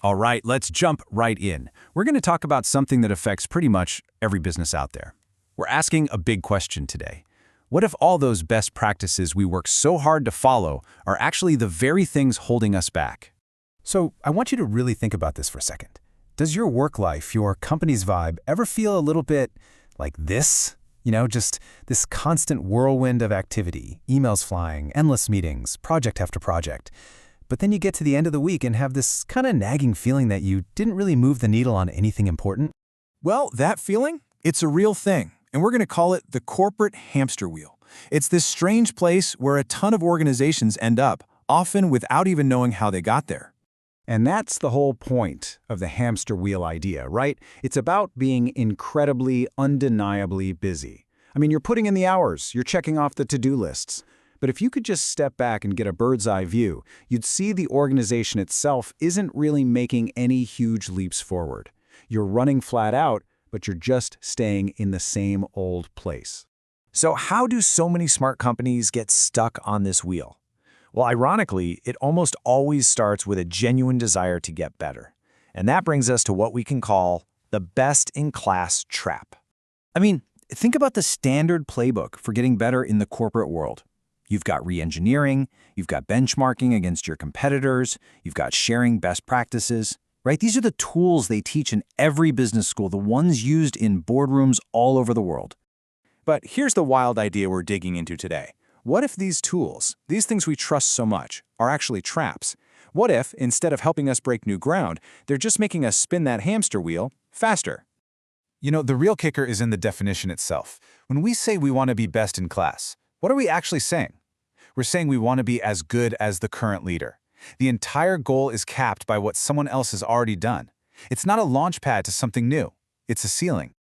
All right, let's jump right in. We're going to talk about something that affects pretty much every business out there. We're asking a big question today. What if all those best practices we work so hard to follow are actually the very things holding us back? So I want you to really think about this for a second. Does your work life, your company's vibe, ever feel a little bit like this? Just this constant whirlwind of activity, emails flying, endless meetings, project after project. But then you get to the end of the week and have this kind of nagging feeling that you didn't really move the needle on anything important? Well, that feeling, it's a real thing, and we're going to call it the corporate hamster wheel. It's this strange place where a ton of organizations end up, often without even knowing how they got there. And that's the whole point of the hamster wheel idea, right? It's about being incredibly, undeniably busy. I mean, you're putting in the hours, you're checking off the to-do lists. But if you could just step back and get a bird's-eye view, you'd see the organization itself isn't really making any huge leaps forward. You're running flat out, but you're just staying in the same old place. So how do so many smart companies get stuck on this wheel? Well, ironically, it almost always starts with a genuine desire to get better. And that brings us to what we can call the best-in-class trap. I mean, think about the standard playbook for getting better in the corporate world. You've got reengineering, you've got benchmarking against your competitors, you've got sharing best practices, right? These are the tools they teach in every business school, the ones used in boardrooms all over the world. But here's the wild idea we're digging into today. What if these tools, these things we trust so much, are actually traps? What if, instead of helping us break new ground, they're just making us spin that hamster wheel faster? The real kicker is in the definition itself. When we say we want to be best in class, what are we actually saying? We're saying we want to be as good as the current leader. The entire goal is capped by what someone else has already done. It's not a launch pad to something new. It's a ceiling.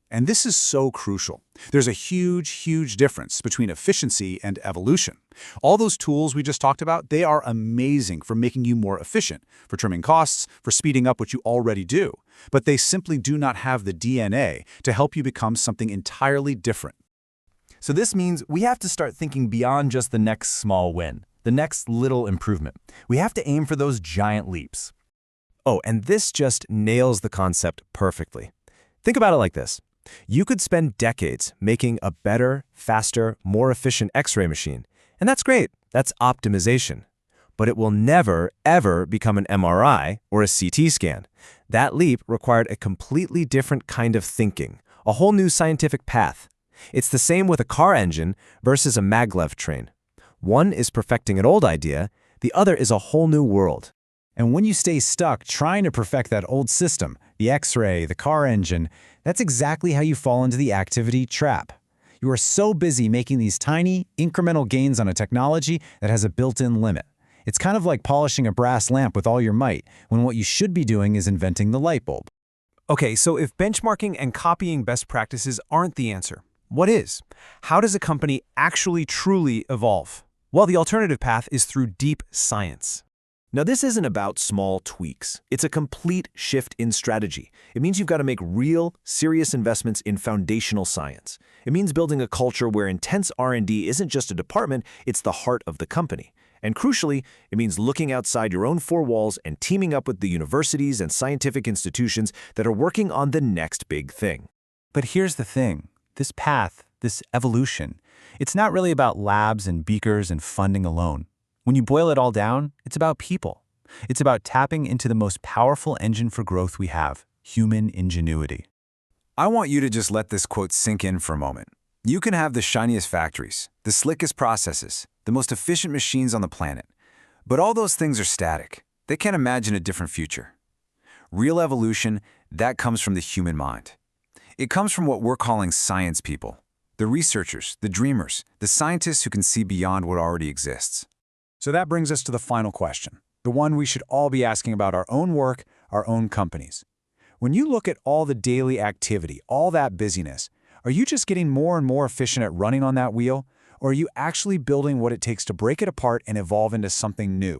And this is so crucial. There's a huge difference between efficiency and evolution. All those tools we just talked about, they are amazing for making you more efficient, for trimming costs, for speeding up what you already do. But they simply do not have the DNA to help you become something entirely different. So this means we have to start thinking beyond just the next small win, the next little improvement. We have to aim for those giant leaps. Oh, and this just nails the concept perfectly. Think about it like this. You could spend decades making a better, faster, more efficient X-ray machine. And that's great. That's optimization. But it will never, ever become an MRI or a CT scan. That leap required a completely different kind of thinking, a whole new scientific path. It's the same with a car engine versus a Maglev train. One is perfecting an old idea, the other is a whole new world. And when you stay stuck trying to perfect that old system, the X-ray, the car engine, that's exactly how you fall into the activity trap. You are so busy making these tiny, incremental gains on a technology that has a built-in limit. It's kind of like polishing a brass lamp with all your might, when what you should be doing is inventing the light bulb. Okay, so if benchmarking and copying best practices aren't the answer, what is? How does a company actually truly evolve? Well, the alternative path is through deep science. Now, this isn't about small tweaks. It's a complete shift in strategy. It means you've got to make real, serious investments in foundational science. It means building a culture where intense R&D isn't just a department, it's the heart of the company. And crucially, it means looking outside your own four walls and teaming up with the universities and scientific institutions that are working on the next big thing. But here's the thing. This path, this evolution, it's not really about labs and beakers and funding alone. When you boil it all down, it's about people. It's about tapping into the most powerful engine for growth we have, human ingenuity. I want you to just let this quote sink in for a moment. You can have the shiniest factories, the slickest processes, the most efficient machines on the planet. But all those things are static. They can't imagine a different future. Real evolution, that comes from the human mind. It comes from what we're calling science people. The researchers, the dreamers, the scientists who can see beyond what already exists. So that brings us to the final question, the one we should all be asking about our own work, our own companies. When you look at all the daily activity, all that busyness, are you just getting more and more efficient at running on that wheel? Or are you actually building what it takes to break it apart and evolve into something new?